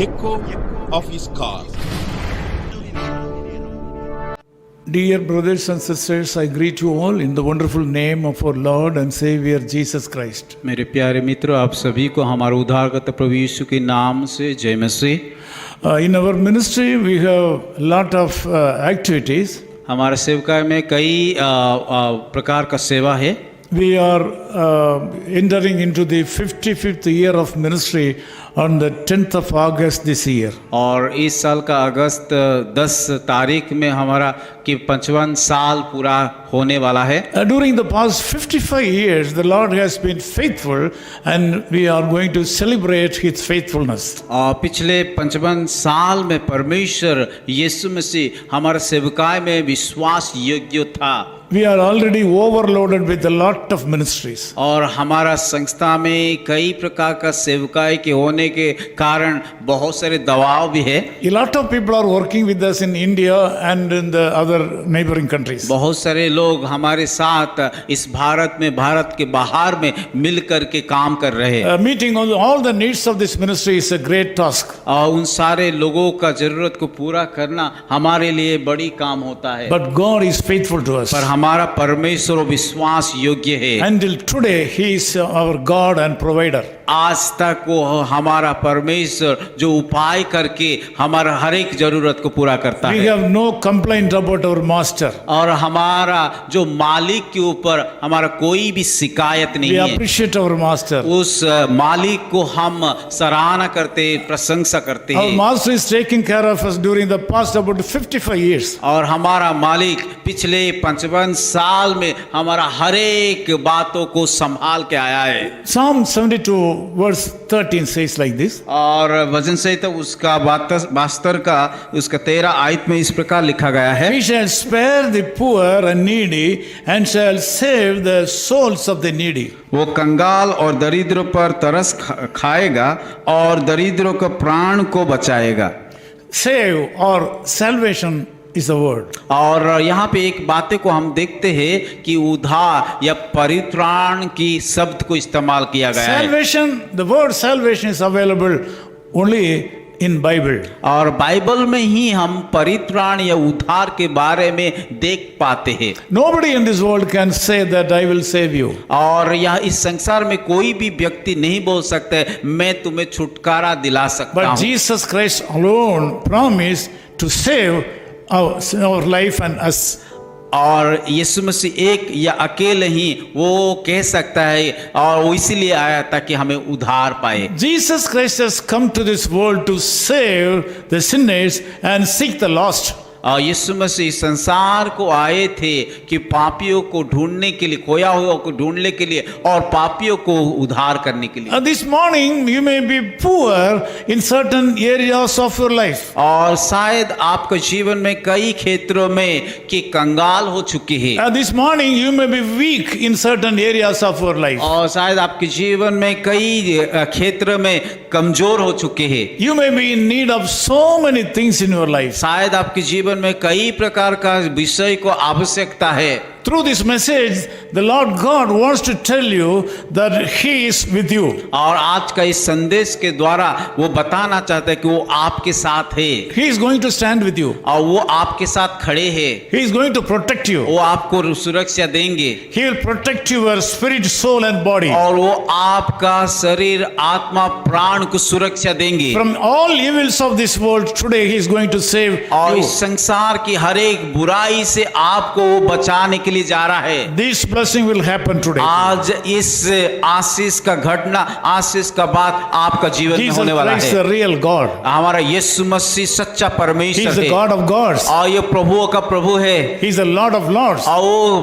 echo of his call. Dear brothers and sisters, I greet you all in the wonderful name of our Lord and Savior Jesus Christ. मेरे प्यारे मित्रों, आप सभी को हमारे उद्धारकर्ता प्रभु यीशु के नाम से जय मसीह। In our ministry, we have a lot of activities. हमारे सेवकाई में कई प्रकार का सेवा है। We are entering into the 55th year of ministry on the 10th of August this year. और इस साल का अगस्त 10 तारीख में हमारा कि 55 साल पूरा होने वाला है। During the past 55 years, the Lord has been faithful and we are going to celebrate His faithfulness. और पिछले 55 साल में परमेश्वर यीशु मसीह हमारे सेवकाई में विश्वास योग्य था। We are already overloaded with a lot of ministries. और हमारा संस्था में कई प्रकार का सेवकाई के होने के कारण बहुत सारे दबाव भी है। A lot of people are working with us in India and in the other neighboring countries. बहुत सारे लोग हमारे साथ इस भारत में, भारत के बाहर में मिल कर के काम कर रहे हैं। Meeting all the needs of this ministry is a great task. और उन सारे लोगों का जरूरत को पूरा करना हमारे लिए बड़ी काम होता है। But God is faithful to us. पर हमारा परमेश्वर विश्वास योग्य है। Until today, He is our God and provider. आज तक वो हमारा परमेश्वर जो उपाय करके हमारा हर एक जरूरत को पूरा करता We है। have no complaint about our master. और हमारा जो मालिक के ऊपर हमारा कोई भी शिकायत नहीं We है। appreciate our master. उस मालिक को हम सराहना करते, प्रशंसा करते Our हैं। master is taking care of us during the past about 55 years. और हमारा मालिक पिछले 55 साल में हमारा हर एक बातों को संभाल के आया है। Psalm 72 verse 13 says like this. और वचन संहिता उसका 72 का उसका 13 आयत में इस प्रकार लिखा गया है। He shall spare the poor and needy and shall save the souls of the needy. वो कंगाल और दरिद्रों पर तरस खाएगा और दरिद्रों के प्राण को बचाएगा। Save or salvation is the word. और यहाँ पे एक बातें को हम देखते हैं कि उद्धार या परित्राण की शब्द को इस्तेमाल किया गया है। Salvation, the word salvation is available only in Bible. और बाइबल में ही हम परित्राण या उद्धार के बारे में देख पाते हैं। Nobody in this world can say that I will save you. और यह इस संसार में कोई भी व्यक्ति नहीं बोल सकता मैं तुम्हें छुटकारा दिला सकता But हूँ। Jesus Christ alone promised to save our life and us. और यीशु मसीह एक या अकेले ही वो कह सकता है और वो इसीलिए आया ताकि हमें उद्धार पाए। Jesus Christ has come to this world to save the sinners and seek the lost. और यीशु मसीह संसार को आए थे कि पापियों को ढूंढने के लिए, खोया हुआ को ढूंढने के लिए और पापियों को उद्धार करने के लिए। This morning you may be poor in certain areas of your life. और शायद आपके जीवन में कई क्षेत्रों में कि कंगाल हो चुके हैं। This morning you may be weak in certain areas of your life. और शायद आपके जीवन में कई क्षेत्र में कमजोर हो चुके हैं। You may be in need of so many things in your life. शायद आपके जीवन में कई प्रकार का विषय को आवश्यकता है। Through this message, the Lord God wants to tell you that He is with you. और आज का इस संदेश के द्वारा वो बताना चाहता है कि वो आपके साथ है। He is going to stand with you. और वो आपके साथ खड़े हैं। He is going to protect you. वो आपको सुरक्षा देंगे। He will protect your spirit, soul and body और वो आपका शरीर, आत्मा, प्राण को सुरक्षा देंगे। from all evils of this world. Today He is going to save और you. इस संसार की हर एक बुराई से आपको वो बचाने के लिए जा रहा है। This blessing will happen today. आज इस आशीष का घटना, आशीष का बात आपका जीवन में Jesus होने वाला Christ, है। the real God. हमारा यीशु मसीह सच्चा He परमेश्वर is the है God of gods. और ये प्रभुओं का प्रभु है He is the Lord of lords. और वो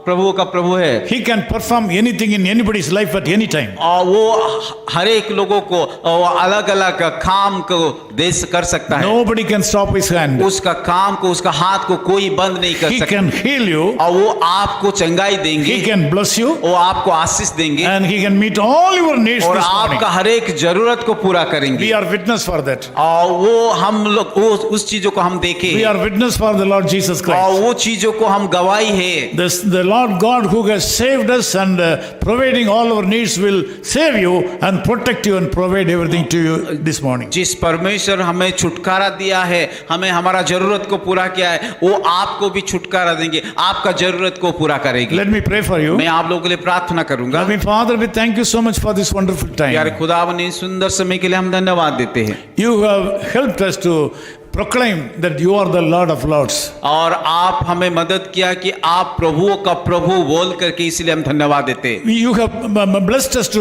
प्रभुओं का प्रभु है। He can perform anything in anybody's life at any time. और वो हर एक लोगों को अलग अलग काम को दे कर सकता है। Nobody can stop His hand. उसका काम को, उसका हाथ को कोई बंद नहीं कर He सकता। can heal heal you, और वो आपको चंगाई देंगे, He can bless you, वो आपको आशीष देंगे, and He can meet all your needs और this morning. आपका हर एक जरूरत को पूरा We करेंगे। are witness for that. और वो हम लोग वो उस चीजों को हम देखें, We are witness for the Lord Jesus और Christ. वो चीजों को हम गवाही है। The Lord God who has saved us and providing all our needs will save you and protect you and provide everything to you this morning. जिस परमेश्वर हमें छुटकारा दिया है, हमें हमारा जरूरत को पूरा किया है, वो आपको भी छुटकारा देंगे, आपका जरूरत को पूरा करेगी। Let me pray for you. मैं आप लोगों के लिए प्रार्थना करूंगा। Loving Father, we thank you so much for this wonderful प्यारे time. खुदावन, इस सुंदर समय के लिए हम धन्यवाद देते हैं। You have helped us to proclaim that you are the Lord of Lords. और आप हमें मदद किया कि आप प्रभुओं का प्रभु बोल करके, इसलिए हम धन्यवाद देते हैं। You have blessed us to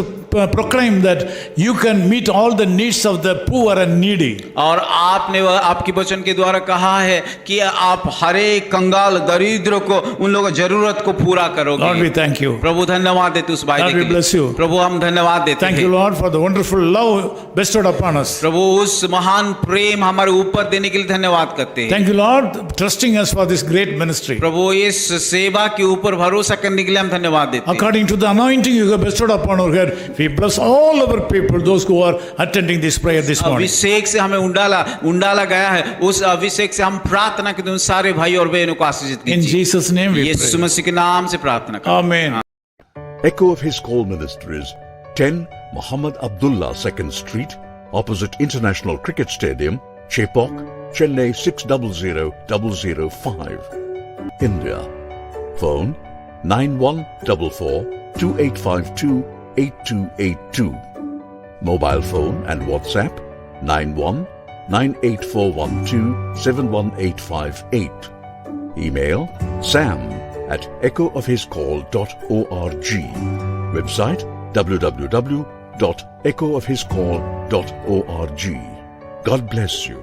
proclaim that you can meet all the needs of the poor and needy. और आपने आपकी वचन के द्वारा कहा है कि आप हर एक कंगाल दरिद्र को, उन लोगों की जरूरत को पूरा करोगे। Lord, we thank you. प्रभु धन्यवाद देते उस वायदे Lord, के we लिए। bless you. प्रभु हम धन्यवाद देते Thank हैं। you, Lord, for the wonderful love bestowed upon us. प्रभु उस महान प्रेम हमारे ऊपर देने के लिए धन्यवाद करते हैं। Thank you, Lord, trusting us for this great ministry. प्रभु इस सेवा के ऊपर भरोसा करने के लिए हम धन्यवाद देते हैं। According to the anointing you have bestowed upon our head, we bless all our people, those who are attending this prayer this morning. अभिषेक से हमें उंडाला गया है, उस अभिषेक से हम प्रार्थना करते हैं उन सारे भाई और बहनों को आशीषित In कीजिए। Jesus' name we Yeshu pray. मसीह के नाम से प्रार्थना करते हैं। Amen. Echo of His Call Ministries, 10 Muhammad Abdullah 2nd Street, opposite International Cricket Stadium, Chepauk, Chennai 600005, India. Phone 9144-2852-8282. Mobile phone and WhatsApp 91-98412-71858. Email sam@echoofhiscall.org. Website www.echoofhiscall.org. God bless you.